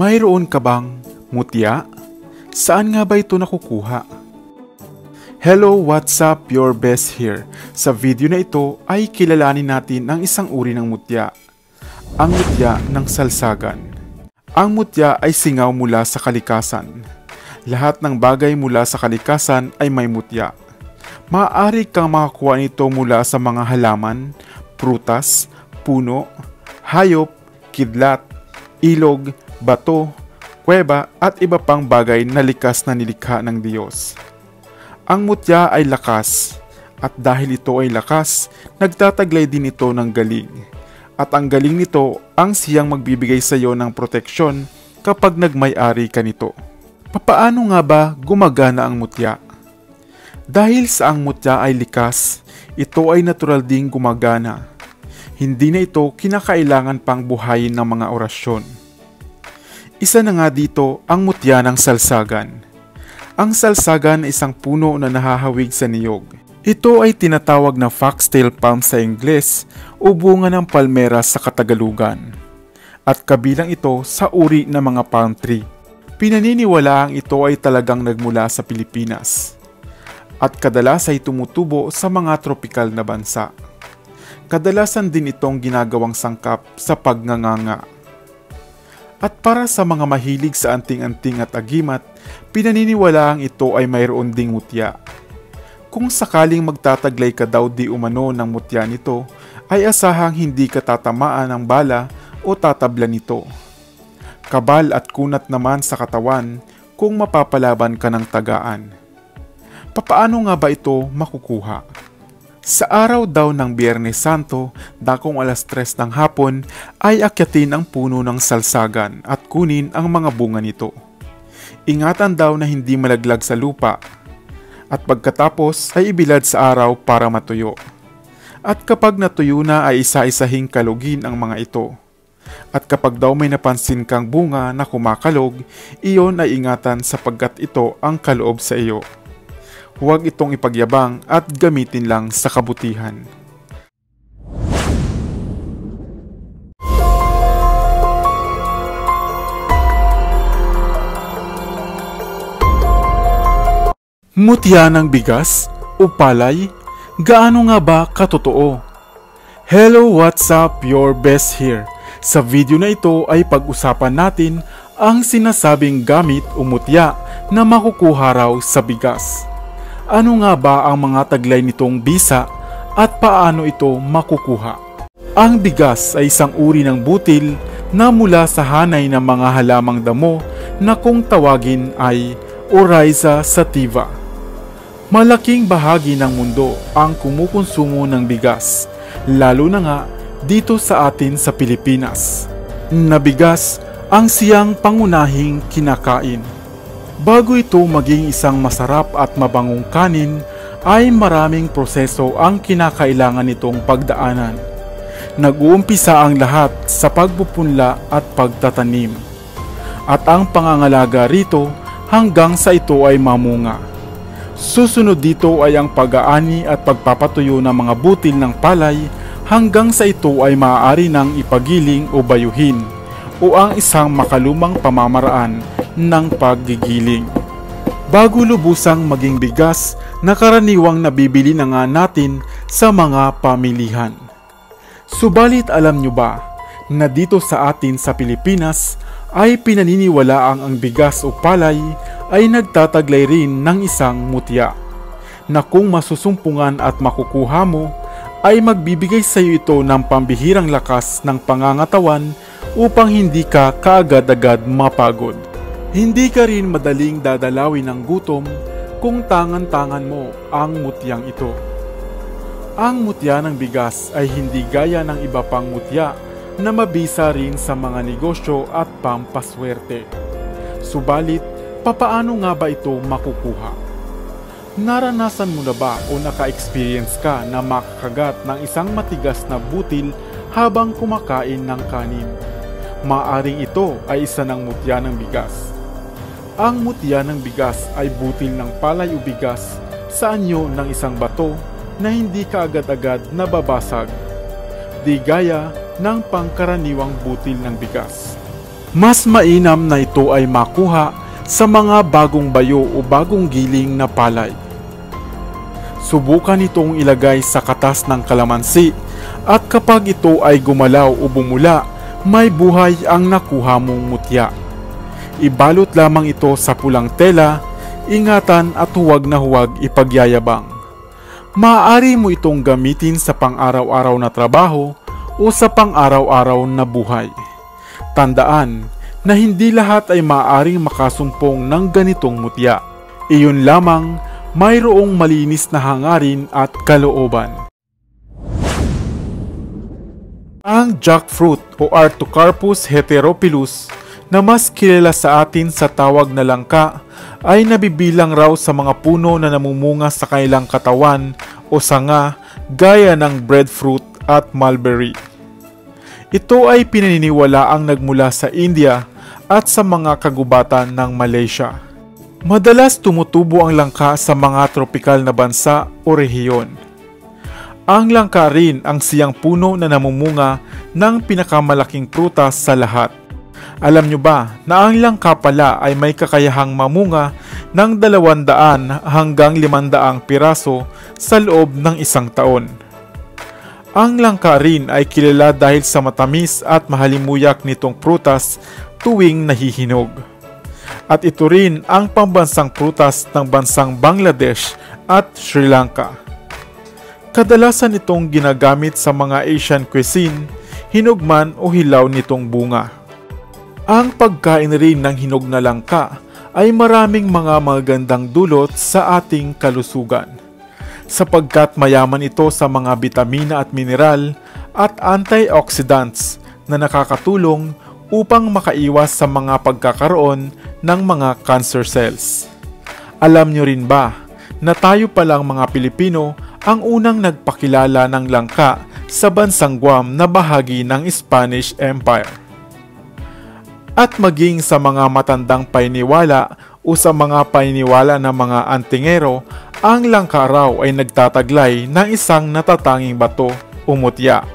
Mayroon ka bang mutya? Saan nga ba ito nakukuha? Hello, what's up? Your best here. Sa video na ito ay kilalanin natin ang isang uri ng mutya. Ang mutya ng salsagan. Ang mutya ay singaw mula sa kalikasan. Lahat ng bagay mula sa kalikasan ay may mutya. Maaari kang makakuha nito mula sa mga halaman, prutas, puno, hayop, kidlat, ilog, bato, kuweba at iba pang bagay na likas na nilikha ng Diyos. Ang mutya ay lakas, at dahil ito ay lakas, nagtataglay din ito ng galing. At ang galing nito ang siyang magbibigay sa iyo ng proteksyon kapag nagmay-ari ka nito. Papaano nga ba gumagana ang mutya? Dahil sa ang mutya ay likas, ito ay natural ding gumagana. Hindi na ito kinakailangan pang buhayin ng mga orasyon. Isa na nga dito ang mutya ng salsagan. Ang salsagan ay isang puno na nahahawig sa niyog. Ito ay tinatawag na foxtail palm sa Ingles o bunga ng palmera sa Katagalugan. At kabilang ito sa uri ng mga palm tree. Pinaniniwalaang ito ay talagang nagmula sa Pilipinas. At kadalas ay tumutubo sa mga tropikal na bansa. Kadalasan din itong ginagawang sangkap sa pagnganganga. At para sa mga mahilig sa anting-anting at agimat, pinaniniwalaang ito ay mayroon ding mutya. Kung sakaling magtataglay ka daw di umano ng mutya nito, ay asahang hindi ka tatamaan ng bala o tatablan nito. Kabal at kunat naman sa katawan kung mapapalaban ka ng tagaan. Papaano nga ba ito makukuha? Sa araw daw ng Biyernes Santo, dakong 3:00 ng hapon, ay akyatin ang puno ng salsagan at kunin ang mga bunga nito. Ingatan daw na hindi malaglag sa lupa, at pagkatapos ay ibilad sa araw para matuyo. At kapag natuyo na ay isa-isahing kalugin ang mga ito. At kapag daw may napansin kang bunga na kumakalog, iyon ay ingatan sapagkat ito ang kaloob sa iyo. Huwag itong ipagyabang at gamitin lang sa kabutihan. Mutya ng bigas o palay? Gaano nga ba katotoo? Hello, what's up? Your best here. Sa video na ito ay pag-usapan natin ang sinasabing gamit o mutya na makukuha raw sa bigas. Ano nga ba ang mga taglay nitong bisa at paano ito makukuha? Ang bigas ay isang uri ng butil na mula sa hanay ng mga halamang damo na kung tawagin ay Oryza sativa. Malaking bahagi ng mundo ang kumukonsumo ng bigas, lalo na nga dito sa atin sa Pilipinas. Na bigas ang siyang pangunahing kinakain. Bago ito maging isang masarap at mabangong kanin, ay maraming proseso ang kinakailangan nitong pagdaanan. Nag-uumpisa ang lahat sa pagpupunla at pagtatanim. At ang pangangalaga rito hanggang sa ito ay mamunga. Susunod dito ay ang pag-aani at pagpapatuyo ng mga butil ng palay hanggang sa ito ay maaari nang ipagiling o bayuhin o ang isang makalumang pamamaraan ng paggigiling. Bago lubusang maging bigas na karaniwang nabibili na nga natin sa mga pamilihan. Subalit alam nyo ba na dito sa atin sa Pilipinas ay pinaniniwalaang ang bigas o palay ay nagtataglay rin ng isang mutya na kung masusumpungan at makukuha mo ay magbibigay sa iyo ito ng pambihirang lakas ng pangangatawan upang hindi ka kaagad-agad mapagod. Hindi ka rin madaling dadalawin ng gutom kung tangan-tangan mo ang mutyang ito. Ang mutya ng bigas ay hindi gaya ng iba pang mutya na mabisa rin sa mga negosyo at pampaswerte. Subalit, papaano nga ba ito makukuha? Naranasan mo na ba o naka-experience ka na makakagat ng isang matigas na butil habang kumakain ng kanin? Maaring ito ay isa ng mutya ng bigas. Ang mutya ng bigas ay butil ng palay o bigas sa anyo ng isang bato na hindi kaagad-agad nababasag, di gaya ng pangkaraniwang butil ng bigas. Mas mainam na ito ay makuha sa mga bagong bayo o bagong giling na palay. Subukan itong ilagay sa katas ng kalamansi at kapag ito ay gumalaw o bumula, may buhay ang nakuha mong mutya. Ibalot lamang ito sa pulang tela, ingatan at huwag na huwag ipagyayabang. Maaari mo itong gamitin sa pang-araw-araw na trabaho o sa pang-araw-araw na buhay. Tandaan na hindi lahat ay maaaring makasumpong ng ganitong mutya. Iyon lamang, mayroong malinis na hangarin at kalooban. Ang jackfruit o Artocarpus heterophyllus na mas kilala sa atin sa tawag na langka ay nabibilang raw sa mga puno na namumunga sa kanilang katawan o sanga gaya ng breadfruit at mulberry. Ito ay pinaniniwalaang nagmula sa India at sa mga kagubatan ng Malaysia. Madalas tumutubo ang langka sa mga tropikal na bansa o rehiyon. Ang langka rin ang siyang puno na namumunga ng pinakamalaking prutas sa lahat. Alam nyo ba na ang langka pala ay may kakayahang mamunga ng 200 hanggang 500 piraso sa loob ng isang taon? Ang langka rin ay kilala dahil sa matamis at mahalimuyak nitong prutas tuwing nahihinog. At ito rin ang pambansang prutas ng bansang Bangladesh at Sri Lanka. Kadalasan itong ginagamit sa mga Asian cuisine, hinog man o hilaw nitong bunga. Ang pagkain rin ng hinog na langka ay maraming mga magandang dulot sa ating kalusugan, sapagkat mayaman ito sa mga bitamina at mineral at antioxidants na nakakatulong upang makaiwas sa mga pagkakaroon ng mga cancer cells. Alam nyo rin ba na tayo palang mga Pilipino ang unang nagpakilala ng langka sa bansang Guam na bahagi ng Spanish Empire? At maging sa mga matandang paniniwala o sa mga paniniwala ng mga antingero, ang langka raw ay nagtataglay ng isang natatanging bato o mutya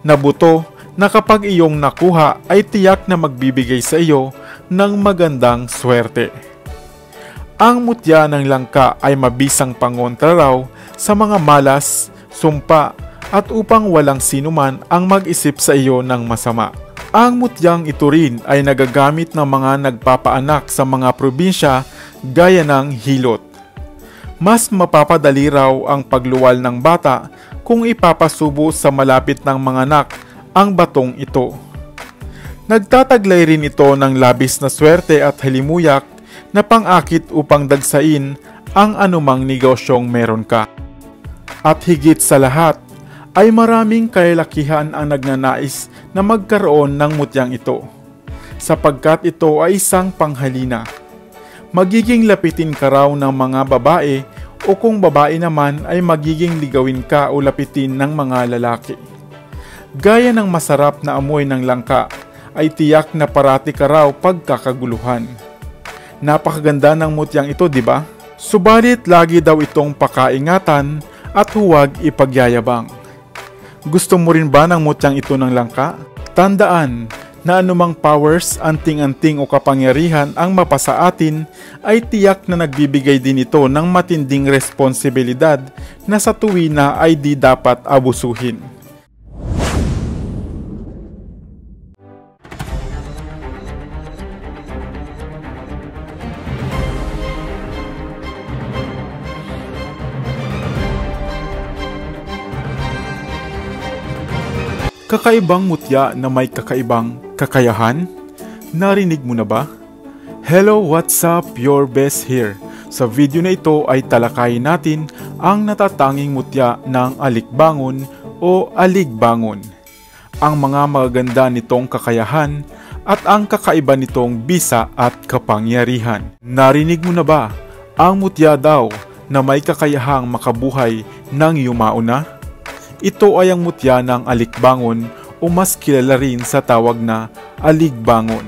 na buto na kapag iyong nakuha ay tiyak na magbibigay sa iyo ng magandang swerte. Ang mutya ng langka ay mabisang pangontra raw sa mga malas, sumpa at upang walang sinuman ang mag-isip sa iyo ng masama. Ang mutyang ito rin ay nagagamit ng mga nagpapaanak sa mga probinsya gaya ng hilot. Mas mapapadali raw ang pagluwal ng bata kung ipapasubo sa malapit ng mga anak ang batong ito. Nagtataglay rin ito ng labis na swerte at halimuyak na pang-akit upang dagsain ang anumang negosyong meron ka. At higit sa lahat, ay maraming kalalakihan ang nagnanais na magkaroon ng mutyang ito, sapagkat ito ay isang panghalina. Magiging lapitin ka raw ng mga babae o kung babae naman ay magiging ligawin ka o lapitin ng mga lalaki. Gaya ng masarap na amoy ng langka, ay tiyak na parati ka raw pagkakaguluhan. Napakaganda ng mutyang ito, di ba? Subalit lagi daw itong pakaingatan at huwag ipagyayabang. Gusto mo rin ba ng mutyang ito ng langka? Tandaan na anumang powers, anting-anting o kapangyarihan ang mapasa atin ay tiyak na nagbibigay din ito ng matinding responsibilidad na sa tuwina ay di dapat abusuhin. Kakaibang mutya na may kakaibang kakayahan? Narinig mo na ba? Hello, what's up? Your best here. Sa video na ito ay talakayin natin ang natatanging mutya ng alikbangon o aligbangon, ang mga magaganda nitong kakayahan at ang kakaiba nitong bisa at kapangyarihan. Narinig mo na ba? Ang mutya daw na may kakayahang makabuhay ng yumao na? Ito ay ang mutya ng alikbangon o mas kilala rin sa tawag na aligbangon.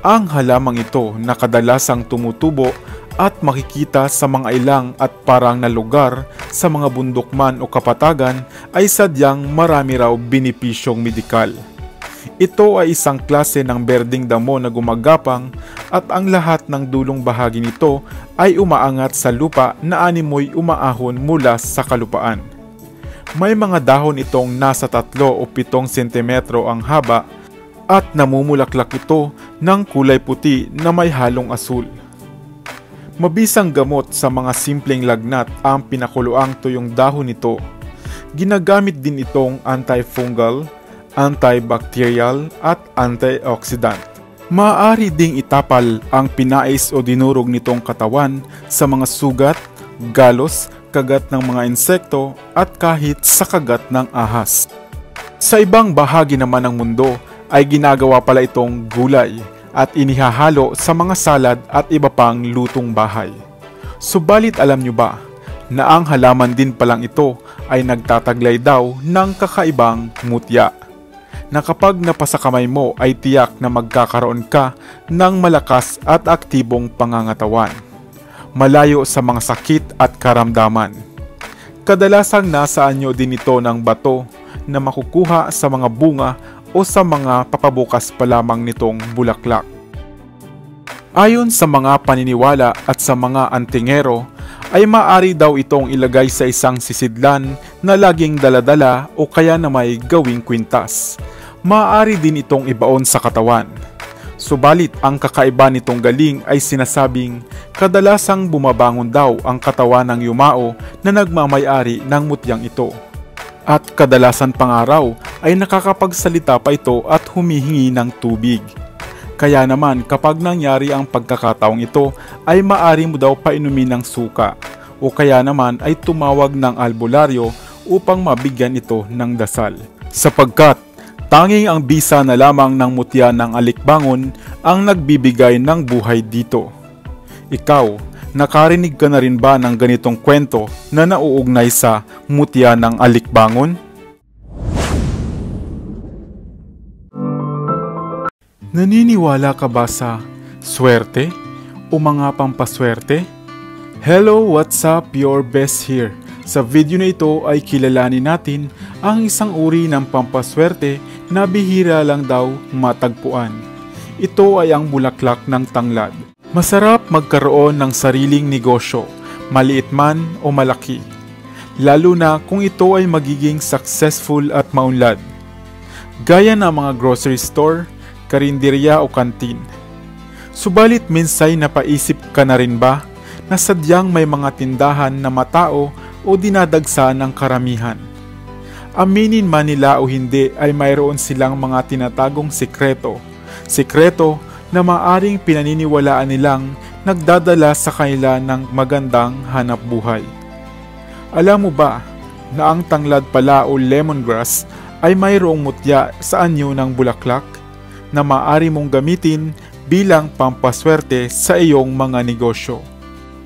Ang halamang ito na kadalasang tumutubo at makikita sa mga ilang at parang na lugar sa mga bundok man o kapatagan ay sadyang marami raw benepisyong medikal. Ito ay isang klase ng berdeng damo na gumagapang at ang lahat ng dulong bahagi nito ay umaangat sa lupa na animoy umaahon mula sa kalupaan. May mga dahon itong nasa 3 o 7 sentimetro ang haba at namumulaklak ito ng kulay puti na may halong asul. Mabisang gamot sa mga simpleng lagnat ang pinakuluang tuyong dahon nito. Ginagamit din itong antifungal, antibacterial at antioxidant. Maaari ding itapal ang pinais o dinurog nitong katawan sa mga sugat, galos, kagat ng mga insekto at kahit sa kagat ng ahas. Sa ibang bahagi naman ng mundo ay ginagawa pala itong gulay at inihahalo sa mga salad at iba pang lutong bahay. Subalit alam nyo ba na ang halaman din palang ito ay nagtataglay daw ng kakaibang mutya, na kapag napasa kamay mo ay tiyak na magkakaroon ka ng malakas at aktibong pangangatawan, malayo sa mga sakit at karamdaman. Kadalasang nasa anyo din ito ng bato na makukuha sa mga bunga o sa mga papabukas pa lamang nitong bulaklak. Ayon sa mga paniniwala at sa mga antingero, ay maaari daw itong ilagay sa isang sisidlan na laging daladala o kaya na may gawing kwintas. Maaari din itong ibaon sa katawan. Subalit ang kakaiba nitong galing ay sinasabing kadalasang bumabangon daw ang katawan ng yumao na nagmamay-ari ng mutyang ito. At kadalasan pangaraw ay nakakapagsalita pa ito at humihingi ng tubig. Kaya naman kapag nangyari ang pagkakataong ito ay maaari mo daw painumin ng suka o kaya naman ay tumawag ng albularyo upang mabigyan ito ng dasal. Sapagkat tanging ang bisa na lamang ng mutya ng alikbangon ang nagbibigay ng buhay dito. Ikaw, nakarinig ka na rin ba ng ganitong kwento na nauugnay sa mutya ng alikbangon? Naniniwala ka ba sa swerte o mga pampaswerte? Hello, what's up? Your best here. Sa video na ito ay kilalanin natin ang isang uri ng pampaswerte na bihira lang daw matagpuan. Ito ay ang bulaklak ng tanglad. Masarap magkaroon ng sariling negosyo, maliit man o malaki. Lalo na kung ito ay magiging successful at maunlad. Gaya ng mga grocery store, karinderya o kantin. Subalit minsay napaisip ka na rin ba na sadyang may mga tindahan na matao o dinadagsa ng karamihan? Aminin man nila o hindi ay mayroon silang mga tinatagong sikreto. Sikreto na maaring pinaniniwalaan nilang nagdadala sa kanila ng magandang hanap buhay. Alam mo ba na ang tanglad pala o lemongrass ay mayroong mutya sa anyo ng bulaklak na maaari mong gamitin bilang pampaswerte sa iyong mga negosyo.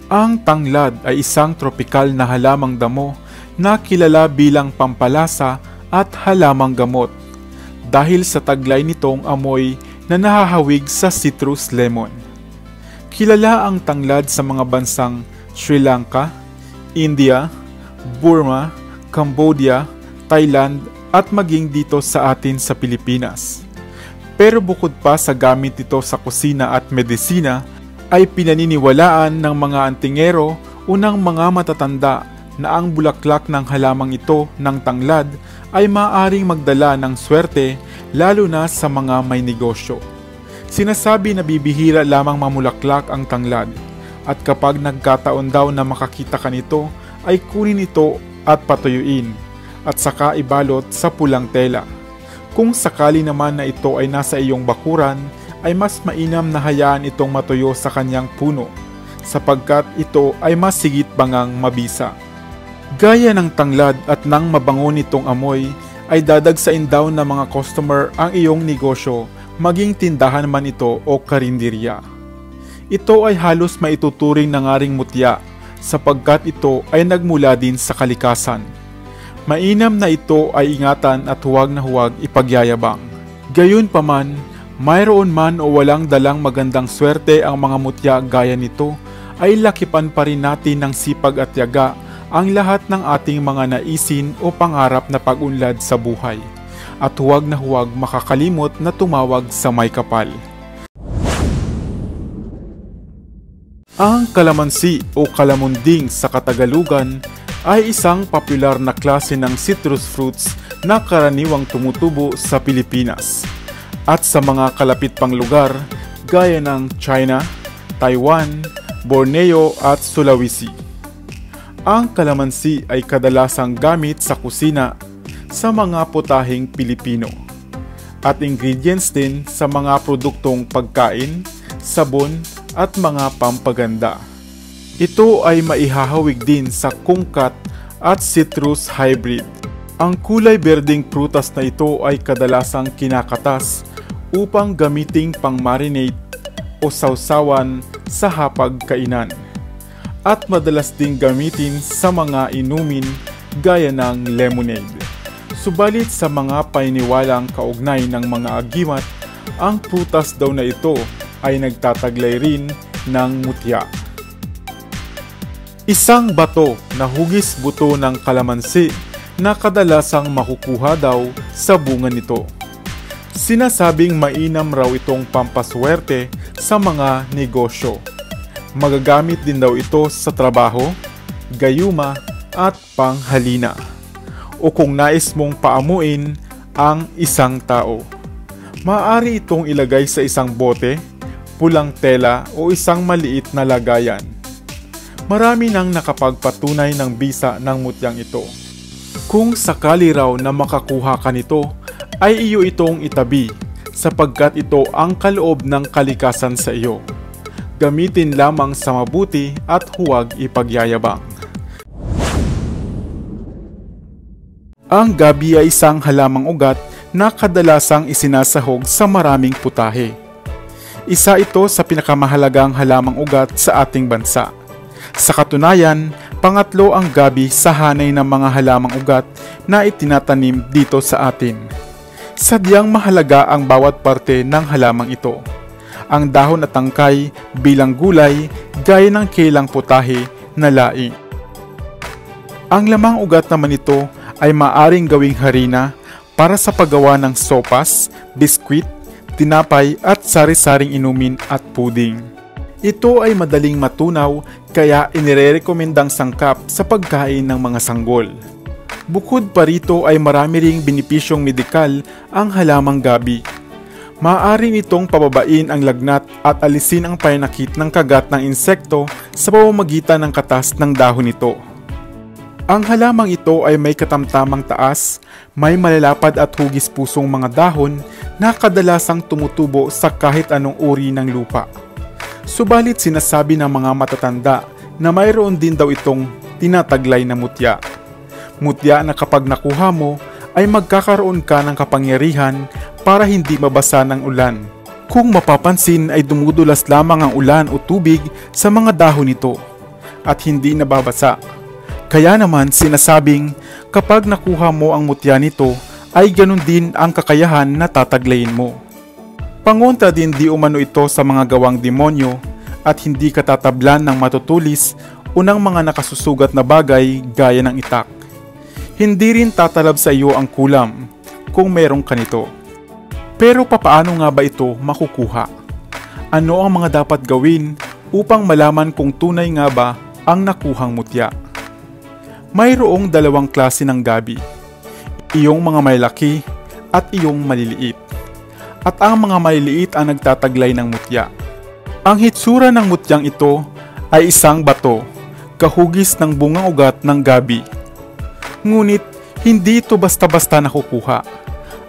Ang tanglad ay isang tropikal na halamang damo na kilala bilang pampalasa at halamang gamot dahil sa taglay nitong amoy na nahahawig sa citrus lemon. Kilala ang tanglad sa mga bansang Sri Lanka, India, Burma, Cambodia, Thailand at maging dito sa atin sa Pilipinas. Pero bukod pa sa gamit ito sa kusina at medisina, ay pinaniniwalaan ng mga antingero o ng mga matatanda na ang bulaklak ng halamang ito ng tanglad ay maaaring magdala ng swerte lalo na sa mga may negosyo. Sinasabi na bibihira lamang mamulaklak ang tanglad at kapag nagkataon daw na makakita ka nito ay kunin ito at patuyuin at saka ibalot sa pulang tela. Kung sakali naman na ito ay nasa iyong bakuran, ay mas mainam na hayaan itong matuyo sa kanyang puno, sapagkat ito ay mas sigit bangang mabisa. Gaya ng tanglad at nang mabango nitong amoy, ay dadagsain daw ng mga customer ang iyong negosyo, maging tindahan man ito o karinderya. Ito ay halos maituturing na nga ring mutya, sapagkat ito ay nagmula din sa kalikasan. Mainam na ito ay ingatan at huwag na huwag ipagyayabang. Gayunpaman, mayroon man o walang dalang magandang swerte ang mga mutya gaya nito, ay lakipan pa rin natin ng sipag at tiyaga ang lahat ng ating mga naisin o pangarap na pag-unlad sa buhay. at huwag na huwag makakalimot na tumawag sa may kapal. Ang kalamansi o kalamunding sa Katagalugan ay isang popular na klase ng citrus fruits na karaniwang tumutubo sa Pilipinas at sa mga kalapit pang lugar gaya ng China, Taiwan, Borneo at Sulawesi. Ang kalamansi ay kadalasang gamit sa kusina sa mga putaheng Pilipino at ingredients din sa mga produktong pagkain, sabon at mga pampaganda. Ito ay maihahawig din sa kungkat at citrus hybrid. Ang kulay berdeng prutas na ito ay kadalasang kinakatas upang gamiting pang-marinate o sausawan sa hapag-kainan at madalas ding gamitin sa mga inumin gaya ng lemonade. Subalit sa mga paniniwalang kaugnay ng mga agimat, ang prutas daw na ito ay nagtataglay rin ng mutya. Isang bato na hugis buto ng kalamansi na kadalasang makukuha daw sa bunga nito. Sinasabing mainam raw itong pampaswerte sa mga negosyo. Magagamit din daw ito sa trabaho, gayuma at panghalina. O kung nais mong paamuin ang isang tao. Maaari itong ilagay sa isang bote, pulang tela o isang maliit na lagayan. Marami nang nakapagpatunay ng bisa ng mutyang ito. Kung sakali raw na makakuha ka nito, ay iyo itong itabi sapagkat ito ang kaloob ng kalikasan sa iyo. Gamitin lamang sa mabuti at huwag ipagyayabang. Ang gabi ay isang halamang ugat na kadalasang isinasahog sa maraming putahe. Isa ito sa pinakamahalagang halamang ugat sa ating bansa. Sa katunayan, pangatlo ang gabi sa hanay ng mga halamang ugat na itinatanim dito sa atin. Sadyang mahalaga ang bawat parte ng halamang ito. Ang dahon at tangkay bilang gulay gaya ng kilang putahe na laing. Ang lamang ugat naman ito ay maaring gawing harina para sa paggawa ng sopas, biskwit, tinapay at sari-saring inumin at puding. Ito ay madaling matunaw kaya inirerekomendang sangkap sa pagkain ng mga sanggol. Bukod pa rito ay marami ring benepisyong medikal ang halamang gabi. Maaari nitong pababain ang lagnat at alisin ang pananakit ng kagat ng insekto sa pamamagitan ng katas ng dahon nito. Ang halamang ito ay may katamtamang taas, may malalapad at hugis pusong mga dahon na kadalasang tumutubo sa kahit anong uri ng lupa. Subalit sinasabi ng mga matatanda na mayroon din daw itong tinataglay na mutya. Mutya na kapag nakuha mo ay magkakaroon ka ng kapangyarihan para hindi mabasa ng ulan. Kung mapapansin ay dumudulas lamang ang ulan o tubig sa mga dahon nito at hindi nababasa. Kaya naman sinasabing kapag nakuha mo ang mutya nito ay ganun din ang kakayahan na tataglayin mo. Pangontra din di umano ito sa mga gawang demonyo at hindi katatablan ng matutulis o ng mga nakasusugat na bagay gaya ng itak. Hindi rin tatalab sa iyo ang kulam kung merong kanito. Pero papaano nga ba ito makukuha? Ano ang mga dapat gawin upang malaman kung tunay nga ba ang nakuhang mutya? Mayroong dalawang klase ng gabi, iyong mga malaki at iyong maliliit. At ang mga maliliit ang nagtataglay ng mutya. Ang hitsura ng mutyang ito ay isang bato, kahugis ng bungang ugat ng gabi. Ngunit hindi ito basta-basta nakukuha.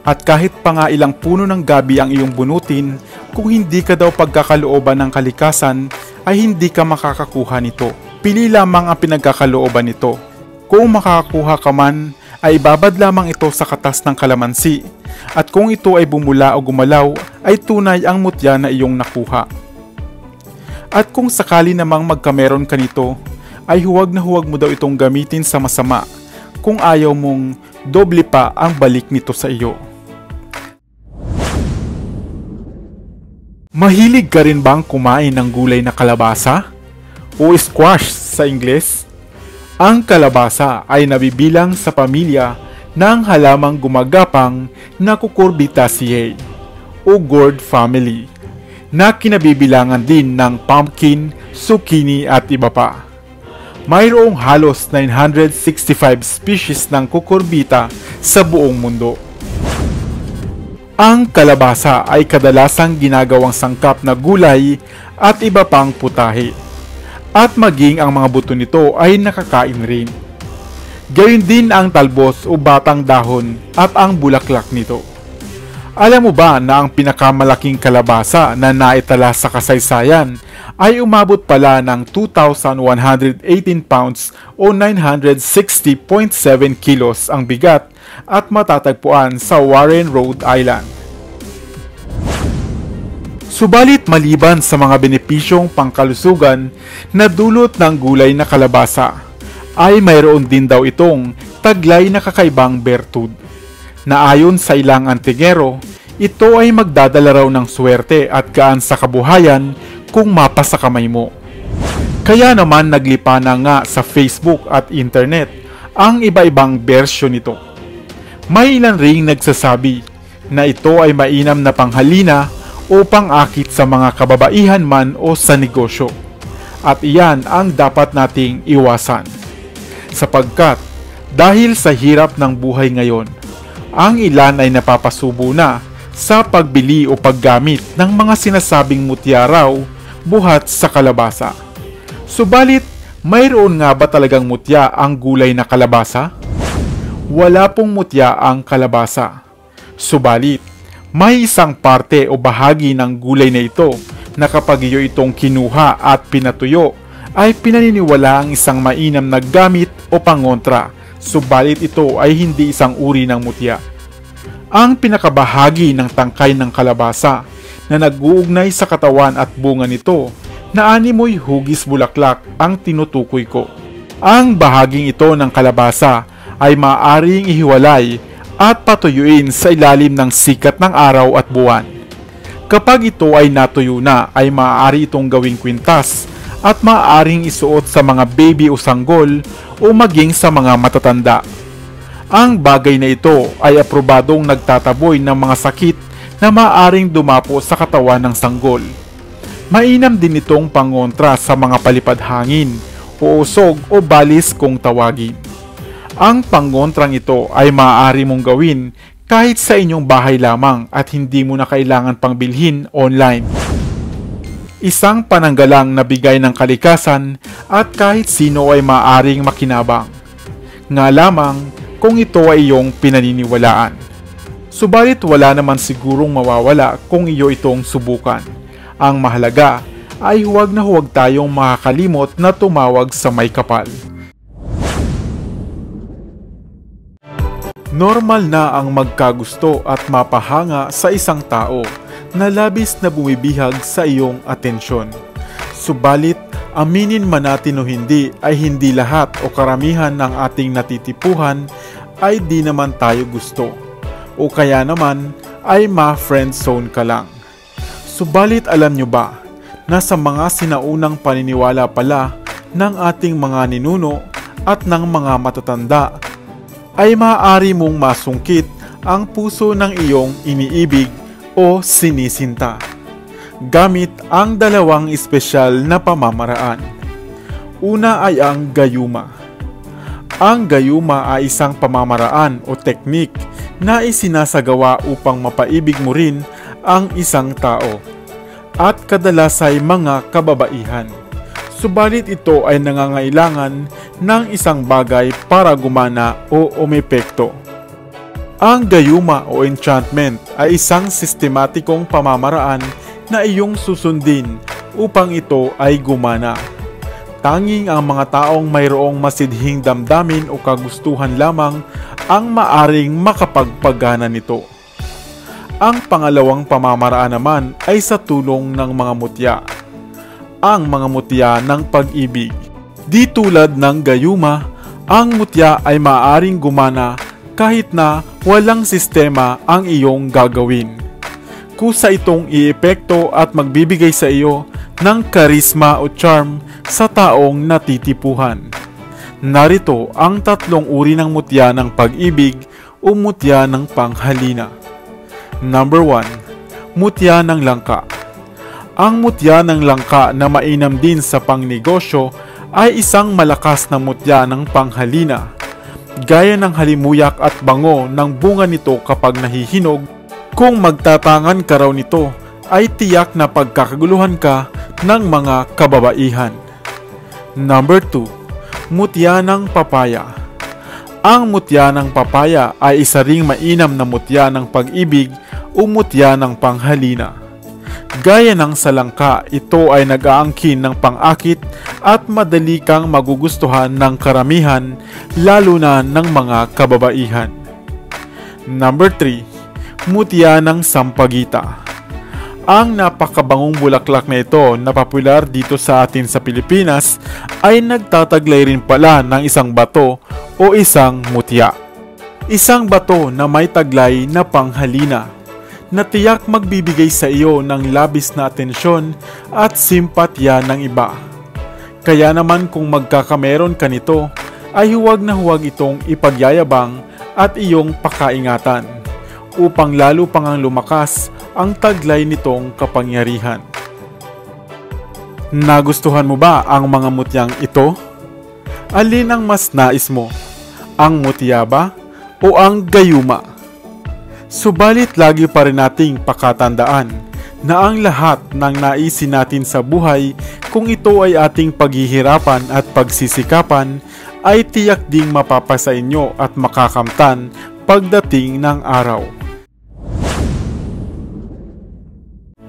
At kahit pa nga ilang puno ng gabi ang iyong bunutin, kung hindi ka daw pagkakalooban ng kalikasan, ay hindi ka makakakuha nito. Pili lamang ang pinagkakalooban nito. Kung makakakuha ka man, ay babad lamang ito sa katas ng kalamansi. At kung ito ay bumula o gumalaw, ay tunay ang mutya na iyong nakuha. At kung sakali namang magkameron ka nito, ay huwag na huwag mo daw itong gamitin sa masama kung ayaw mong doble pa ang balik nito sa iyo. Mahilig ka rin bang kumain ng gulay na kalabasa? O squash sa Ingles? Ang kalabasa ay nabibilang sa pamilya ng halamang gumagapang na Cucurbitaceae o gourd family na kinabibilangan din ng pumpkin, zucchini at iba pa. Mayroong halos 965 species ng cucurbita sa buong mundo. Ang kalabasa ay kadalasang ginagawang sangkap na gulay at iba pang putahe. At maging ang mga buto nito ay nakakain rin. Gayun din ang talbos o batang dahon at ang bulaklak nito. Alam mo ba na ang pinakamalaking kalabasa na naitala sa kasaysayan ay umabot pala ng 2,118 pounds o 960.7 kilos ang bigat at matatagpuan sa Warren, Rhode Island. Subalit maliban sa mga benepisyong pangkalusugan na dulot ng gulay na kalabasa, ay mayroon din daw itong taglay na kakaibang bertud, na ayon sa ilang antingero, ito ay magdadala raw ng swerte at gaan sa kabuhayan kung mapasa kamay mo. Kaya naman naglipa na nga sa Facebook at internet ang iba-ibang bersyon nito. May ilan ring nagsasabi na ito ay mainam na panghalina o pang-akit sa mga kababaihan man o sa negosyo. At iyan ang dapat nating iwasan. Sapagkat dahil sa hirap ng buhay ngayon, ang ilan ay napapasubo na sa pagbili o paggamit ng mga sinasabing mutya raw buhat sa kalabasa. Subalit, mayroon nga ba talagang mutya ang gulay na kalabasa? Wala pong mutya ang kalabasa. Subalit, may isang parte o bahagi ng gulay na ito na kapag iyo itong kinuha at pinatuyo ay pinaniniwala ang isang mainam na gamit o pangontra, subalit ito ay hindi isang uri ng mutya. Ang pinakabahagi ng tangkay ng kalabasa na nag-uugnay sa katawan at bunga nito na animoy hugis bulaklak ang tinutukoy ko. Ang bahaging ito ng kalabasa ay maaaring ihiwalay at patuyuin sa ilalim ng sikat ng araw at buwan. Kapag ito ay natuyo na ay maaari itong gawing kwintas at maaaring isuot sa mga baby o sanggol o maging sa mga matatanda. Ang bagay na ito ay aprobadong nagtataboy ng mga sakit na maaaring dumapo sa katawan ng sanggol. Mainam din itong pangontra sa mga palipad hangin o usog o balis kung tawagin. Ang pangontrang ito ay maaari mong gawin kahit sa inyong bahay lamang at hindi mo na kailangan pang bilhin online. Isang pananggalang na bigay ng kalikasan at kahit sino ay maaaring makinabang. Nga lamang kung ito ay iyong pinaniniwalaan. Subalit wala naman sigurong mawawala kung iyo itong subukan. Ang mahalaga ay huwag na huwag tayong makakalimot na tumawag sa may kapal. Normal na ang magkagusto at mapahanga sa isang tao na labis na bumibihag sa iyong atensyon. Subalit, aminin man natin o hindi ay hindi lahat o karamihan ng ating natitipuhan ay di naman tayo gusto. O kaya naman ay ma-friend zone ka lang. Subalit alam nyo ba na sa mga sinaunang paniniwala pala ng ating mga ninuno at ng mga matatanda ay maaari mong masungkit ang puso ng iyong iniibig o sinisinta gamit ang dalawang espesyal na pamamaraan. Una ay ang gayuma. Ang gayuma ay isang pamamaraan o teknik na isinasagawa upang mapaibig mo rin ang isang tao at kadalas ay mga kababaihan. Subalit ito ay nangangailangan ng isang bagay para gumana o umepekto. Ang gayuma o enchantment ay isang sistematikong pamamaraan na iyong susundin upang ito ay gumana. Tanging ang mga taong mayroong masidhing damdamin o kagustuhan lamang ang maaring makapagpagana nito. Ang pangalawang pamamaraan naman ay sa tulong ng mga mutya. Ang mga mutya ng pag-ibig. Di tulad ng gayuma, ang mutya ay maaaring gumana kahit na walang sistema ang iyong gagawin. Kusa itong iepekto at magbibigay sa iyo ng karisma o charm sa taong natitipuhan. Narito ang tatlong uri ng mutya ng pag-ibig o mutya ng panghalina? Number 1. Mutya ng langka. Ang mutya ng langka na mainam din sa pangnegosyo ay isang malakas na mutya ng panghalina. Gaya ng halimuyak at bango ng bunga nito kapag nahihinog, kung magtatangan ka raw nito ay tiyak na pagkakaguluhan ka ng mga kababaihan. Number 2. Mutya ng papaya. Ang mutya ng papaya ay isa ring mainam na mutya ng pag-ibig o mutya ng panghalina. Gaya ng sa langka, ito ay nag-aangkin ng pang-akit at madali kang magugustuhan ng karamihan, lalo na ng mga kababaihan. Number 3. Mutya ng sampagita. Ang napakabangong bulaklak na ito na popular dito sa atin sa Pilipinas ay nagtataglay rin pala ng isang bato o isang mutya. Isang bato na may taglay na panghalina, na tiyak magbibigay sa iyo ng labis na atensyon at simpatya ng iba. Kaya naman kung magkakameron ka nito, ay huwag na huwag itong ipagyayabang at iyong pakaingatan, upang lalo pang ang lumakas ang taglay nitong kapangyarihan. Nagustuhan mo ba ang mga mutyang ito? Alin ang mas nais mo? Ang mutya ba o ang gayuma? Subalit lagi pa rin nating pakatandaan na ang lahat ng naisin natin sa buhay, kung ito ay ating paghihirapan at pagsisikapan, ay tiyak ding mapapasa inyo at makakamtan pagdating ng araw.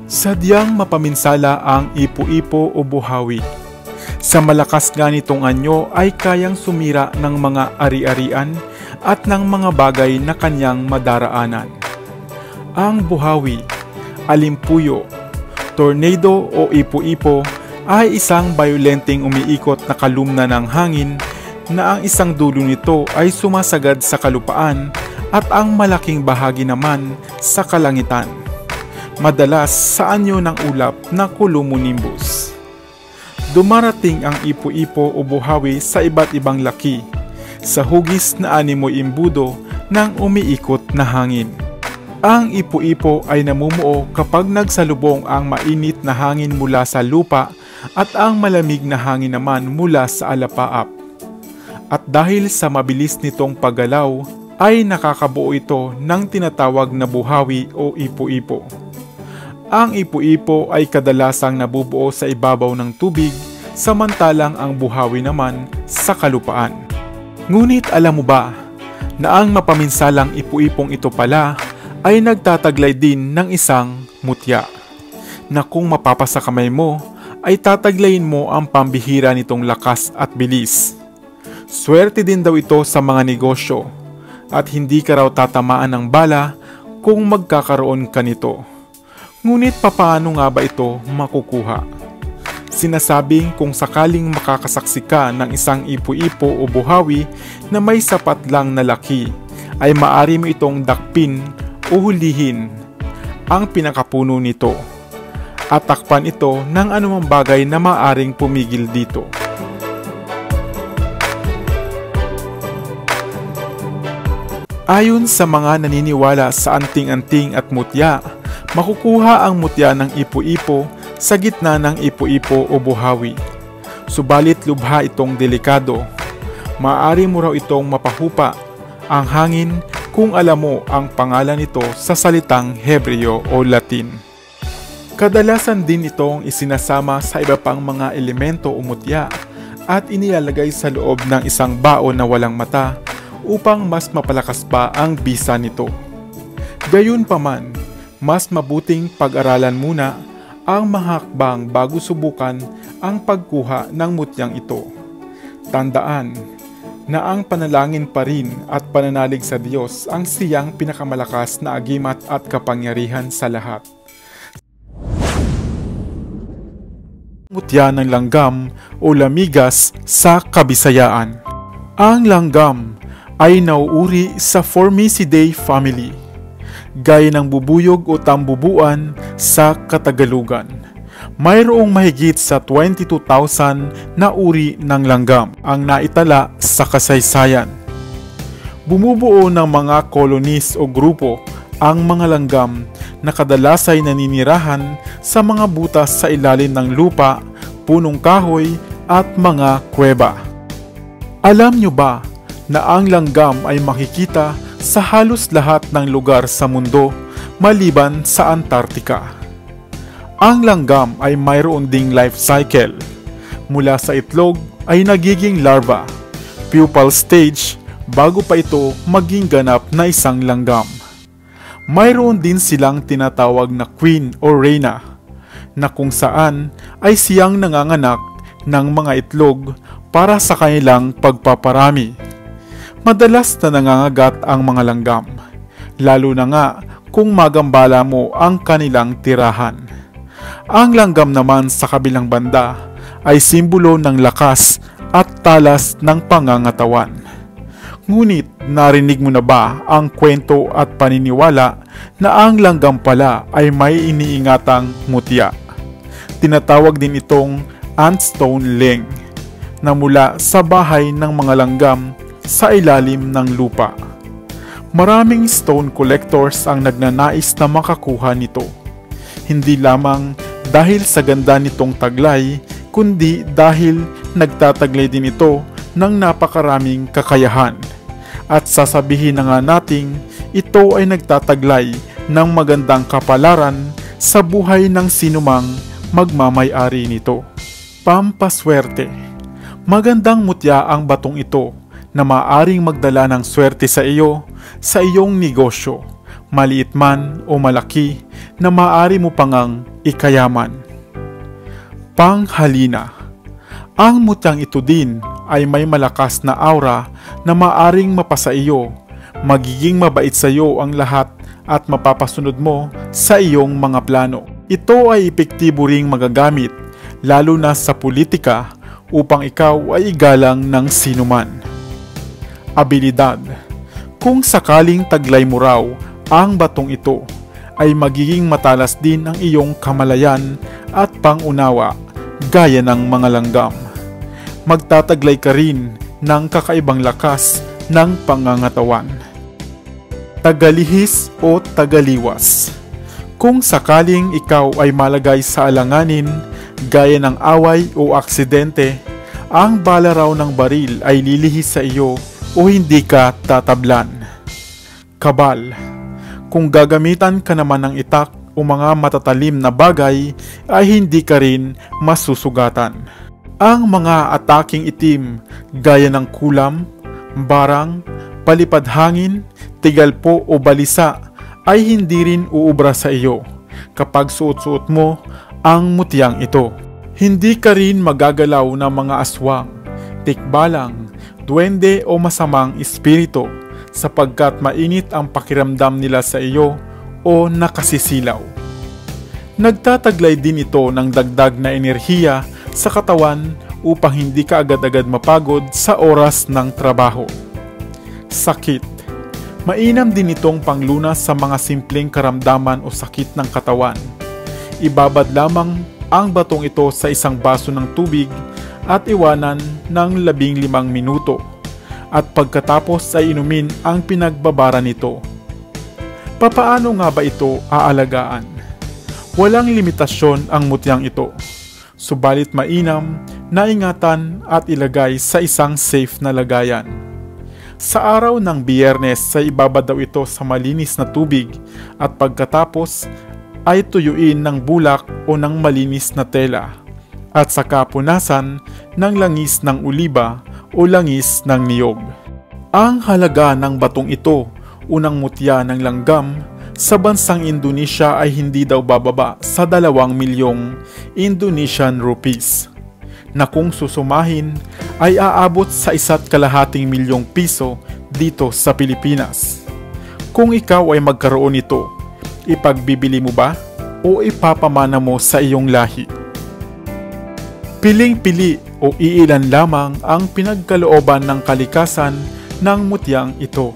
Sadyang mapaminsala ang ipo-ipo o buhawi. Sa malakas nga nitong anyo ay kayang sumira ng mga ari-arian at ng mga bagay na kanyang madaraanan. Ang buhawi, alimpuyo, tornado o ipo-ipo ay isang bayolenteng umiikot na kalumna ng hangin na ang isang dulo nito ay sumasagad sa kalupaan at ang malaking bahagi naman sa kalangitan. Madalas sa anyo ng ulap na cumulonimbus. Dumarating ang ipo-ipo o buhawi sa iba't ibang laki, sa hugis na animoy imbudo ng umiikot na hangin. Ang ipo-ipo ay namumuo kapag nagsalubong ang mainit na hangin mula sa lupa at ang malamig na hangin naman mula sa alapaap. At dahil sa mabilis nitong paggalaw, ay nakakabuo ito ng tinatawag na buhawi o ipo-ipo. Ang ipo-ipo ay kadalasang nabubuo sa ibabaw ng tubig, samantalang ang buhawi naman sa kalupaan. Ngunit alam mo ba na ang mapaminsalang ipo-ipong ito pala ay nagtataglay din ng isang mutya, na kung mapapasa kamay mo ay tataglayin mo ang pambihira nitong lakas at bilis. Swerte din daw ito sa mga negosyo at hindi ka raw tatamaan ng bala kung magkakaroon ka nito. Ngunit papaano nga ba ito makukuha? Sinasabing kung sakaling makakasaksi ka ng isang ipo-ipo o buhawi na may sapat lang na laki, ay maaari mo itong dakpin o hulihin ang pinakapuno nito at takpan ito ng anumang bagay na maaaring pumigil dito. Ayon sa mga naniniwala sa anting-anting at mutya, makukuha ang mutya ng ipo-ipo sa gitna ng ipo-ipo o buhawi. Subalit lubha itong delikado. Maaari mo raw itong mapahupa ang hangin kung alam mo ang pangalan nito sa salitang Hebreo o Latin. Kadalasan din itong isinasama sa iba pang mga elemento o mutya at inilalagay sa loob ng isang baon na walang mata upang mas mapalakas pa ang bisa nito. Gayunpaman, mas mabuting pag-aralan muna ang mga hakbang bago subukan ang pagkuha ng mutyang ito. Tandaan na ang panalangin pa rin at pananalig sa Diyos ang siyang pinakamalakas na agimat at kapangyarihan sa lahat. Mutya ng langgam o lamigas sa Kabisayaan. Ang langgam ay nauuri sa Formicidae family, gaya ng bubuyog o tambubuan sa Katagalugan. Mayroong mahigit sa 22,000 na uri ng langgam ang naitala sa kasaysayan. Bumubuo ng mga colonies o grupo ang mga langgam na kadalas ay naninirahan sa mga butas sa ilalim ng lupa, punong kahoy at mga kuweba. Alam nyo ba na ang langgam ay makikita sa halos lahat ng lugar sa mundo maliban sa Antarctica? Ang langgam ay mayroon ding life cycle. Mula sa itlog ay nagiging larva, pupal stage, bago pa ito maging ganap na isang langgam. Mayroon din silang tinatawag na queen o reyna, na kung saan ay siyang nanganganak ng mga itlog para sa kanilang pagpaparami. Madalas na nangangagat ang mga langgam, lalo na nga kung magambala mo ang kanilang tirahan. Ang langgam naman sa kabilang banda ay simbolo ng lakas at talas ng pangangatawan. Ngunit narinig mo na ba ang kwento at paniniwala na ang langgam pala ay may iniingatang mutya? Tinatawag din itong antstone ling, na mula sa bahay ng mga langgam sa ilalim ng lupa. Maraming stone collectors ang nagnanais na makakuha nito. Hindi lamang dahil sa ganda nitong taglay, kundi dahil nagtataglay din ito ng napakaraming kakayahan. At sasabihin na nga nating ito ay nagtataglay ng magandang kapalaran sa buhay ng sinumang magmamay-ari nito. Pampaswerte. Magandang mutya ang batong ito na maaring magdala ng swerte sa iyo sa iyong negosyo, maliit man o malaki, na maaari mo pangang ikayaman. Panghalina. Ang mutyang ito din ay may malakas na aura na maaring mapasa iyo. Magiging mabait sa iyo ang lahat at mapapasunod mo sa iyong mga plano. Ito ay epektibo ring magagamit, lalo na sa politika, upang ikaw ay igalang ng sinuman. Abilidad. Kung sakaling taglay mo raw ang batong ito, ay magiging matalas din ang iyong kamalayan at pangunawa, gaya ng mga langgam. Magtataglay ka rin ng kakaibang lakas ng pangangatawan. Tagalihis o tagaliwas. Kung sakaling ikaw ay malagay sa alanganin, gaya ng away o aksidente, ang bala raw ng baril ay lilihis sa iyo o hindi ka tatablan. Kabal. Kung gagamitan ka naman ng itak o mga matatalim na bagay, ay hindi ka rin masusugatan. Ang mga ataking itim gaya ng kulam, barang, palipad hangin, tigalpo o balisa ay hindi rin uubra sa iyo kapag suot-suot mo ang mutyang ito. Hindi ka rin magagalaw ng mga aswang, tikbalang, duwende o masamang espiritu sapagkat mainit ang pakiramdam nila sa iyo o nakasisilaw. Nagtataglay din ito ng dagdag na enerhiya sa katawan upang hindi ka agad-agad mapagod sa oras ng trabaho. Sakit. Mainam din itong panglunas sa mga simpleng karamdaman o sakit ng katawan. Ibabad lamang ang batong ito sa isang baso ng tubig at iwanan ng 15 minuto. At pagkatapos ay inumin ang pinagbabara nito. Papaano nga ba ito aalagaan? Walang limitasyon ang mutyang ito. Subalit mainam na ingatan at ilagay sa isang safe na lagayan. Sa araw ng Biyernes ay ibabad daw ito sa malinis na tubig at pagkatapos ay tuyuin ng bulak o ng malinis na tela at saka punasan ng langis ng oliba o langis ng niyog. Ang halaga ng batong ito, unang mutya ng langgam, sa bansang Indonesia ay hindi daw bababa sa 2 milyong Indonesian rupees, na kung susumahin ay aabot sa 1.5 milyong piso dito sa Pilipinas. Kung ikaw ay magkaroon nito, ipagbibili mo ba o ipapamana mo sa iyong lahi? Piling-pili o iilan lamang ang pinagkalooban ng kalikasan ng mutyang ito.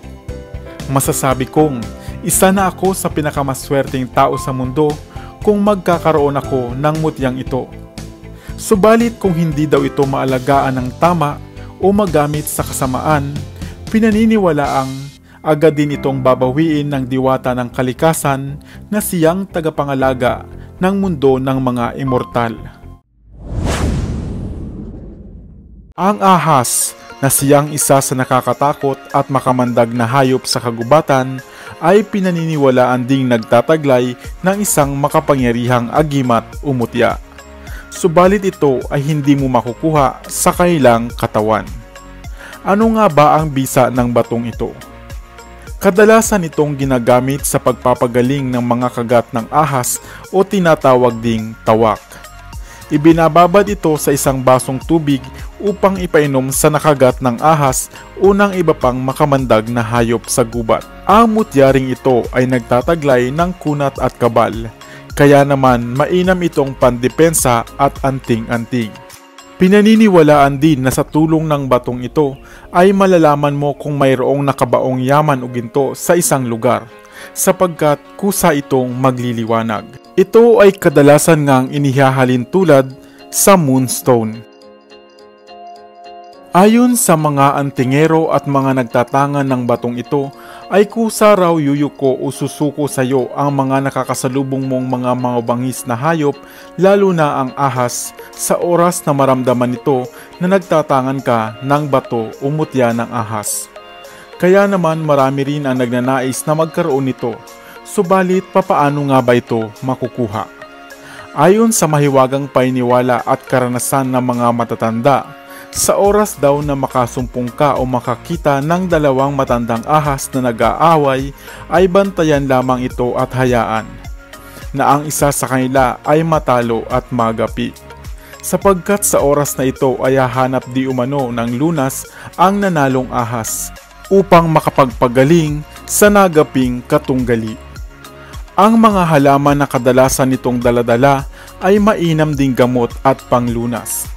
Masasabi kong isa na ako sa pinakamaswerteng tao sa mundo kung magkakaroon ako ng mutyang ito. Subalit kung hindi daw ito maalagaan ng tama o magamit sa kasamaan, Pinaniniwalaang agad din itong babawiin ng diwata ng kalikasan na siyang tagapangalaga ng mundo ng mga immortal. Ang ahas na siyang isa sa nakakatakot at makamandag na hayop sa kagubatan ay pinaniniwalaan ding nagtataglay ng isang makapangyarihang agimat o mutya. Subalit ito ay hindi mo makukuha sa kanilang katawan. Ano nga ba ang bisa ng batong ito? Kadalasan itong ginagamit sa pagpapagaling ng mga kagat ng ahas o tinatawag ding tawak. Ibinababad ito sa isang basong tubig upang ipainom sa nakagat ng ahas o ng iba pang makamandag na hayop sa gubat. Ang mutyaring ito ay nagtataglay ng kunat at kabal, kaya naman mainam itong pandepensa at anting-anting. Pinaniniwalaan din na sa tulong ng batong ito ay malalaman mo kung mayroong nakabaong yaman o ginto sa isang lugar, sapagkat kusa itong magliliwanag. Ito ay kadalasan ngang inihahalin tulad sa moonstone. Ayon sa mga antingero at mga nagtatangan ng batong ito, ay kusa raw yuyuko o susuko sa iyo ang mga nakakasalubong mong mga mabangis na hayop, lalo na ang ahas, sa oras na maramdaman nito na nagtatangan ka ng bato o mutya ng ahas. Kaya naman marami rin ang nagnanais na magkaroon nito, subalit papaano nga ba ito makukuha? Ayon sa mahiwagang paniniwala at karanasan ng mga matatanda, sa oras daw na makasumpong ka o makakita ng dalawang matandang ahas na nag-aaway, ay bantayan lamang ito at hayaan na ang isa sa kanila ay matalo at magapi. Sapagkat sa oras na ito ay hahanap di umano ng lunas ang nanalong ahas upang makapagpagaling sa nagaping katunggali. Ang mga halaman na kadalasan nitong daladala ay mainam ding gamot at panglunas.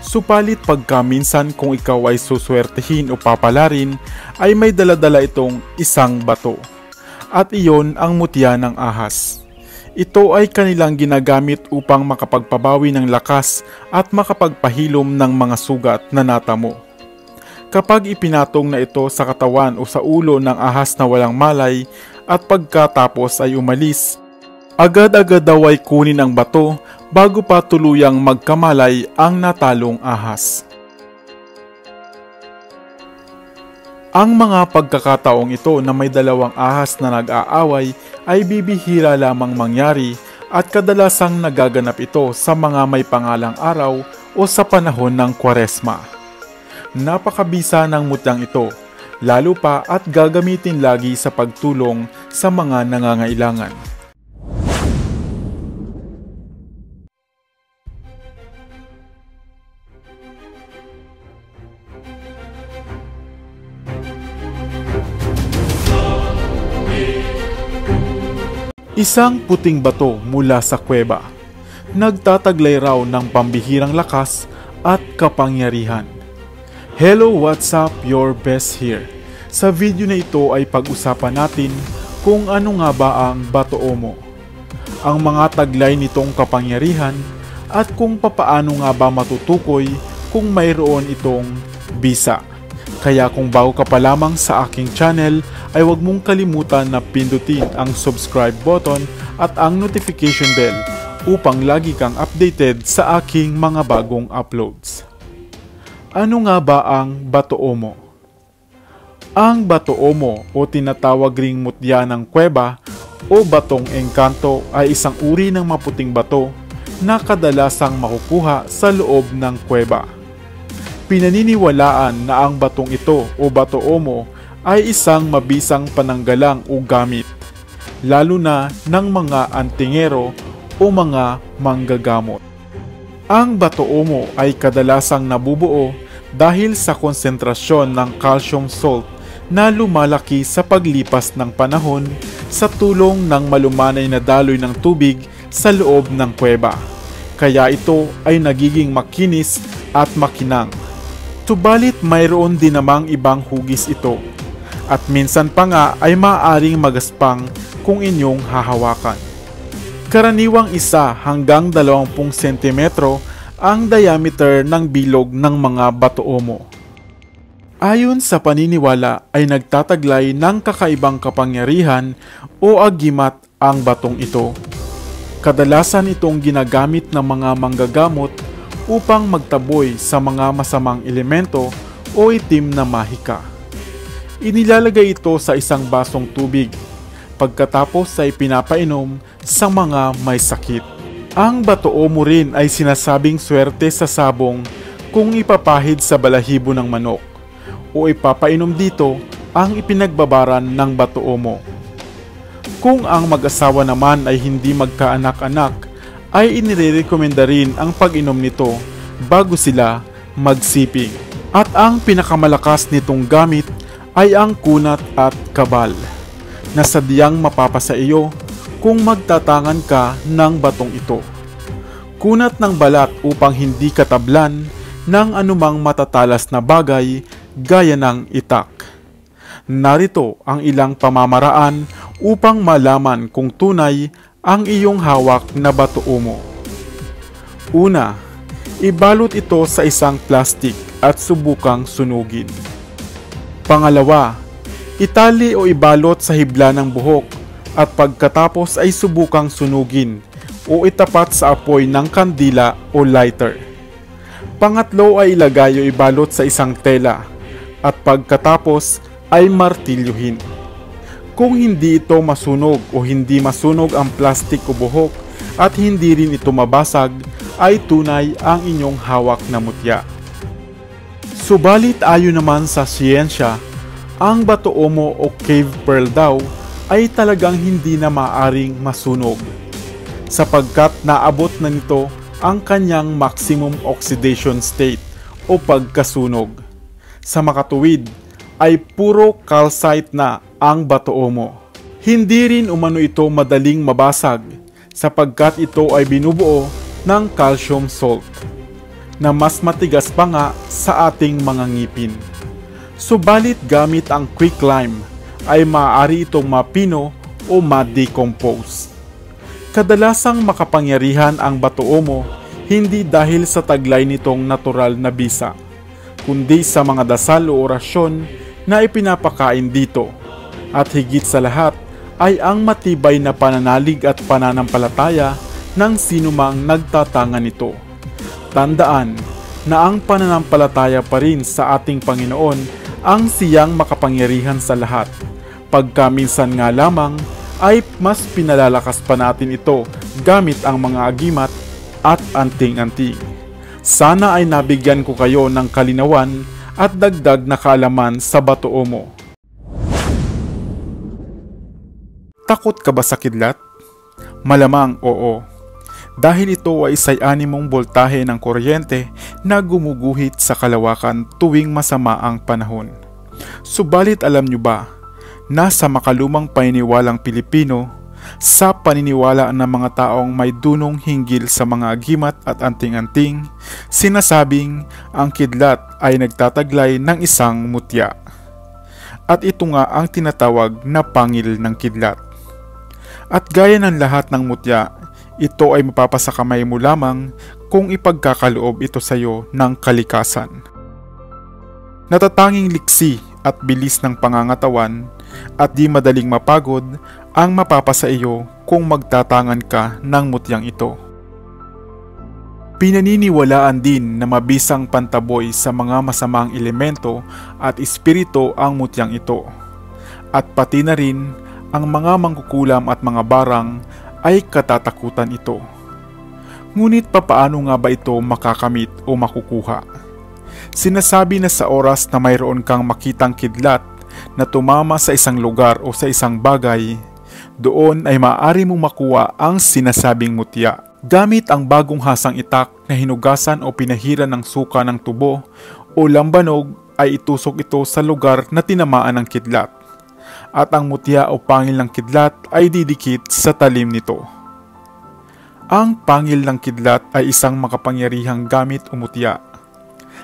Supalit pagka minsan kung ikaw ay suswertehin o papalarin, ay may daladala itong isang bato. At iyon ang mutya ng ahas. Ito ay kanilang ginagamit upang makapagpabawi ng lakas at makapagpahilom ng mga sugat na natamo. Kapag ipinatong na ito sa katawan o sa ulo ng ahas na walang malay at pagkatapos ay umalis, agad-agad daw ay kunin ang bato bago pa tuluyang magkamalay ang natalong ahas. Ang mga pagkakataong ito na may dalawang ahas na nag-aaway ay bibihira lamang mangyari at kadalasang nagaganap ito sa mga may pangalang araw o sa panahon ng Kwaresma. Napakabisa ng mutyang ito, lalo pa at gagamitin lagi sa pagtulong sa mga nangangailangan. Isang puting bato mula sa kuweba, nagtataglay raw ng pambihirang lakas at kapangyarihan. Hello, what's up? Your best here. Sa video na ito ay pag-usapan natin kung ano nga ba ang Bato-Omo, ang mga taglay nitong kapangyarihan at kung papaano nga ba matutukoy kung mayroon itong bisa. Kaya kung bago ka pa lamang sa aking channel, ay huwag mong kalimutan na pindutin ang subscribe button at ang notification bell upang lagi kang updated sa aking mga bagong uploads. Ano nga ba ang Bato-Omo? Ang Bato-Omo o tinatawag ring mutya ng kuweba o batong engkanto ay isang uri ng maputing bato na kadalasang makukuha sa loob ng kuweba. Pinaniniwalaan na ang batong ito o Bato-Omo ay isang mabisang pananggalang o gamit, lalo na ng mga antingero o mga manggagamot. Ang Bato-Omo ay kadalasang nabubuo dahil sa konsentrasyon ng calcium salt na lumalaki sa paglipas ng panahon sa tulong ng malumanay na daloy ng tubig sa loob ng kuweba. Kaya ito ay nagiging makinis at makinang. Subalit mayroon din namang ibang hugis ito. At minsan pa nga ay maaaring magaspang kung inyong hahawakan. Karaniwang 1 hanggang 20 cm ang diameter ng bilog ng mga Bato-Omo. Ayon sa paniniwala ay nagtataglay ng kakaibang kapangyarihan o agimat ang batong ito. Kadalasan itong ginagamit ng mga manggagamot upang magtaboy sa mga masamang elemento o itim na mahika. Inilalagay ito sa isang basong tubig, pagkatapos ay pinapainom sa mga may sakit. Ang batoomo rin ay sinasabing swerte sa sabong kung ipapahid sa balahibo ng manok o ipapainom dito ang ipinagbabaran ng batoomo. Kung ang mag-asawa naman ay hindi magkaanak-anak, ay inirekomenda rin ang pag-inom nito bago sila magsiping. At ang pinakamalakas nitong gamit ay ang kunat at kabal, na sadyang mapapasa iyo kung magtatangan ka ng batong ito. Kunat ng balat upang hindi katablan ng anumang matatalas na bagay gaya ng itak. Narito ang ilang pamamaraan upang malaman kung tunay ang iyong hawak na batoomo. Una, ibalot ito sa isang plastik at subukang sunugin. Pangalawa, itali o ibalot sa hibla ng buhok at pagkatapos ay subukang sunugin o itapat sa apoy ng kandila o lighter. Pangatlo ay ilagay o ibalot sa isang tela at pagkatapos ay martilyuhin. Kung hindi ito masunog o hindi masunog ang plastik o buhok at hindi rin ito mabasag, ay tunay ang inyong hawak na mutya. Subalit ayon naman sa siyensya, ang batoomo o cave pearl daw ay talagang hindi na maaring masunog, sapagkat naabot na nito ang kanyang maximum oxidation state o pagkasunog. Sa makatuwid, ay puro calcite na ang batoomo. Hindi rin umano ito madaling mabasag sapagkat ito ay binubuo ng calcium salt na mas matigas pa nga sa ating mga ngipin. Subalit gamit ang quicklime ay maaari itong mapino o ma-decompose. Kadalasang makapangyarihan ang batoomo hindi dahil sa taglay nitong natural na bisa, kundi sa mga dasal o orasyon na ipinapakain dito, at higit sa lahat ay ang matibay na pananalig at pananampalataya ng sinumang nagtatangan nito. Tandaan na ang pananampalataya pa rin sa ating Panginoon ang siyang makapangyarihan sa lahat. Pagka minsan nga lamang ay mas pinalalakas pa natin ito gamit ang mga agimat at anting-anting. Sana ay nabigyan ko kayo ng kalinawan at dagdag na kaalaman sa batoomo. Takot ka ba sa kidlat? Malamang oo. Dahil ito ay isa'y 6 boltahe ng kuryente na gumuguhit sa kalawakan tuwing masama ang panahon. Subalit alam nyo ba, na sa makalumang paniniwalang Pilipino, sa paniniwala ng mga taong may dunong hinggil sa mga agimat at anting-anting, sinasabing ang kidlat ay nagtataglay ng isang mutya. At ito nga ang tinatawag na pangil ng kidlat. At gaya ng lahat ng mutya, ito ay mapapasakamay mo lamang kung ipagkakaloob ito sa iyo ng kalikasan. Natatanging liksi at bilis ng pangangatawan at di madaling mapagod ang mapapasa iyo kung magtatangan ka ng mutyang ito. Pinaniniwalaan din na mabisang pantaboy sa mga masamang elemento at espiritu ang mutyang ito, at pati na rin ang mga mangkukulam at mga barang ay katatakutan ito. Ngunit papaano nga ba ito makakamit o makukuha? Sinasabi na sa oras na mayroon kang makitang kidlat na tumama sa isang lugar o sa isang bagay, doon ay maaari mong makuha ang sinasabing mutya. Gamit ang bagong hasang itak na hinugasan o pinahiran ng suka ng tubo o lambanog ay itusok ito sa lugar na tinamaan ng kidlat. At ang mutya o pangil ng kidlat ay didikit sa talim nito. Ang pangil ng kidlat ay isang makapangyarihang gamit o mutya.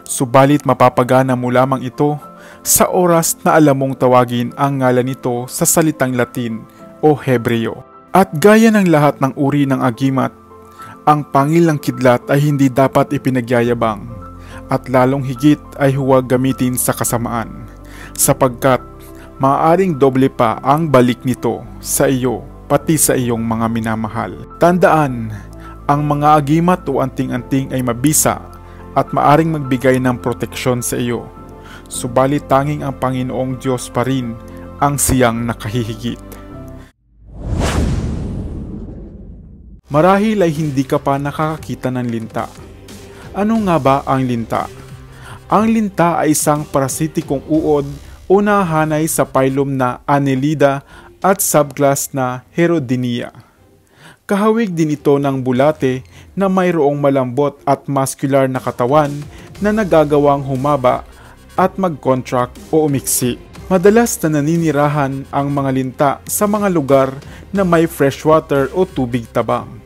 Subalit mapapagana mo lamang ito sa oras na alam mong tawagin ang ngalan nito sa salitang Latin o Hebreo. At gaya ng lahat ng uri ng agimat, ang pangil ng kidlat ay hindi dapat ipinagyayabang at lalong higit ay huwag gamitin sa kasamaan, sapagkat maaaring doble pa ang balik nito sa iyo pati sa iyong mga minamahal. Tandaan, ang mga agimat o anting-anting ay mabisa at maaring magbigay ng proteksyon sa iyo. Subalit tanging ang Panginoong Diyos pa rin ang siyang nakahihigit. Marahil ay hindi ka pa nakakakita ng linta. Ano nga ba ang linta? Ang linta ay isang parasitikong uod o nahanay sa phylum na Annelida at subclass na Herodinia. Kahawig din ito ng bulate na mayroong malambot at muscular na katawan na nagagawang humaba at mag-contract o umiksi. Madalas na naninirahan ang mga linta sa mga lugar na may freshwater o tubig tabang.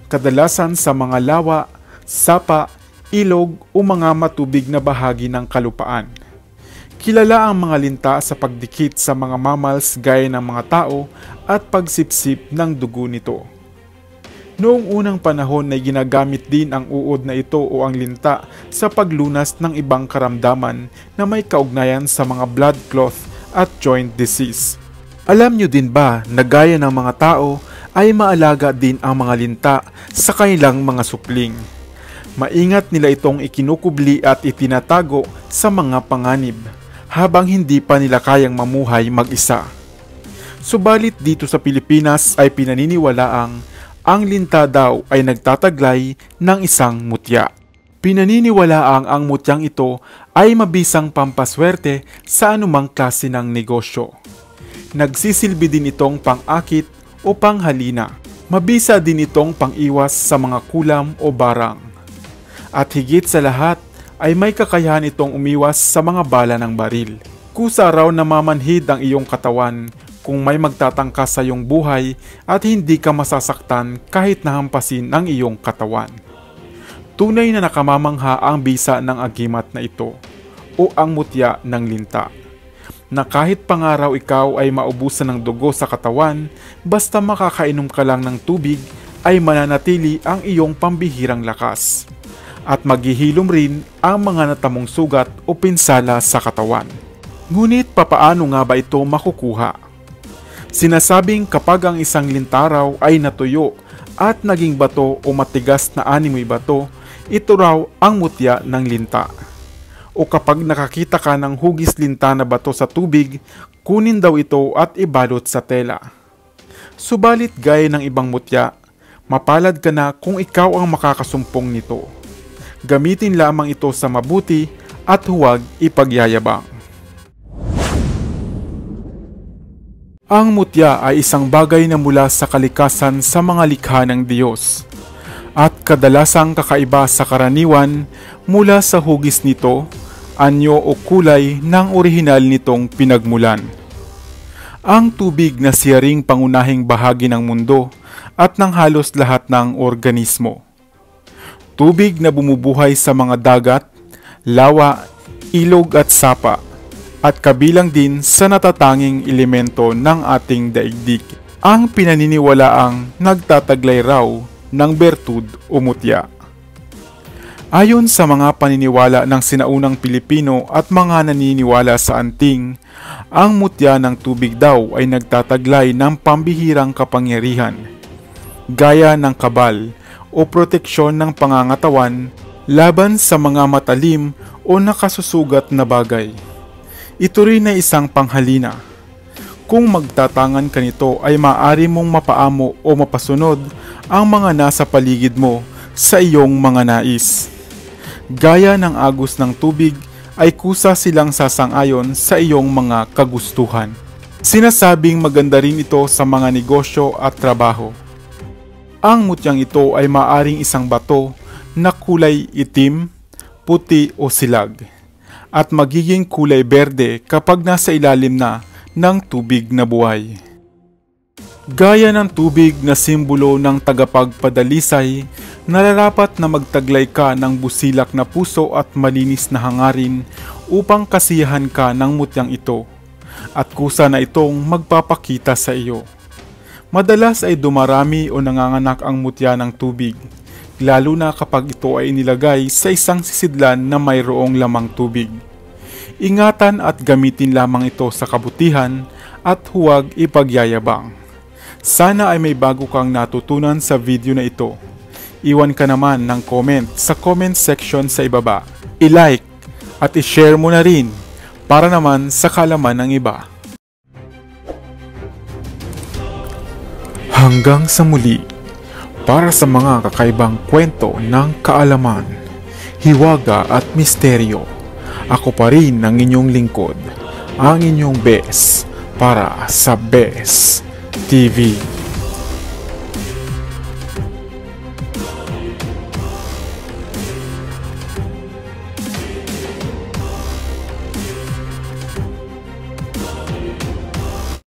Kadalasan sa mga lawa, sapa, ilog o mga matubig na bahagi ng kalupaan. Kilala ang mga linta sa pagdikit sa mga mammals gaya ng mga tao at pagsipsip ng dugo nito. Noong unang panahon ay ginagamit din ang uod na ito o ang linta sa paglunas ng ibang karamdaman na may kaugnayan sa mga blood clot at joint disease. Alam nyo din ba na gaya ng mga tao ay maalaga din ang mga linta sa kanilang mga supling? Maingat nila itong ikinukubli at itinatago sa mga panganib habang hindi pa nila kayang mamuhay mag-isa. Subalit dito sa Pilipinas ay pinaniniwalaang ang linta daw ay nagtataglay ng isang mutya. Pinaniniwalaang ang mutyang ito ay mabisang pampaswerte sa anumang klase ng negosyo. Nagsisilbi din itong pang-akit o panghalina. Mabisa din itong pang-iwas sa mga kulam o barang. At higit sa lahat ay may kakayahan itong umiwas sa mga bala ng baril. Kusa raw na mamanhid ang iyong katawan kung may magtatangka sa iyong buhay at hindi ka masasaktan kahit nahampasin ang iyong katawan. Tunay na nakamamangha ang bisa ng agimat na ito o ang mutya ng linta, na kahit pangaraw ikaw ay maubusan ng dugo sa katawan, basta makakainom ka lang ng tubig ay mananatili ang iyong pambihirang lakas. At maghihilom rin ang mga natamong sugat o pinsala sa katawan. Ngunit papaano nga ba ito makukuha? Sinasabing kapag ang isang lintaraw ay natuyo at naging bato o matigas na animoy bato, ito raw ang mutya ng linta. O kapag nakakita ka ng hugis linta na bato sa tubig, kunin daw ito at ibalot sa tela. Subalit gaya ng ibang mutya, mapalad ka na kung ikaw ang makakasumpong nito. Gamitin lamang ito sa mabuti at huwag ipagyayabang. Ang mutya ay isang bagay na mula sa kalikasan sa mga likha ng Diyos, at kadalasang kakaiba sa karaniwan mula sa hugis nito, anyo o kulay ng orihinal nitong pinagmulan. Ang tubig na siya ring pangunahing bahagi ng mundo at ng halos lahat ng organismo. Tubig na bumubuhay sa mga dagat, lawa, ilog at sapa, at kabilang din sa natatanging elemento ng ating daigdig, ang pinaniniwalaang nagtataglay raw ng bertud o mutya. Ayon sa mga paniniwala ng sinaunang Pilipino at mga naniniwala sa anting, ang mutya ng tubig daw ay nagtataglay ng pambihirang kapangyarihan, gaya ng kabal o proteksyon ng pangangatawan laban sa mga matalim o nakasusugat na bagay. Ito rin ay isang panghalina. Kung magtatangan ka nito ay maaari mong mapaamo o mapasunod ang mga nasa paligid mo sa iyong mga nais. Gaya ng agos ng tubig ay kusa silang sasang-ayon sa iyong mga kagustuhan. Sinasabing maganda rin ito sa mga negosyo at trabaho. Ang mutyang ito ay maaring isang bato na kulay itim, puti o silag, at magiging kulay berde kapag nasa ilalim na ng tubig na buhay. Gaya ng tubig na simbolo ng tagapagpadalisay, nararapat na magtaglay ka ng busilak na puso at malinis na hangarin upang kasiyahan ka ng mutyang ito, at kusa na itong magpapakita sa iyo. Madalas ay dumarami o nanganganak ang mutya ng tubig, lalo na kapag ito ay inilagay sa isang sisidlan na mayroong lamang tubig. Ingatan at gamitin lamang ito sa kabutihan at huwag ipagyayabang. Sana ay may bago kang natutunan sa video na ito. Iwan ka naman ng comment sa comment section sa ibaba. I-like at i-share mo na rin para naman sa kaalaman ng iba. Hanggang sa muli, para sa mga kakaibang kwento ng kaalaman, hiwaga at misteryo, ako pa rin ang inyong lingkod, ang inyong Bes para sa Bes TV.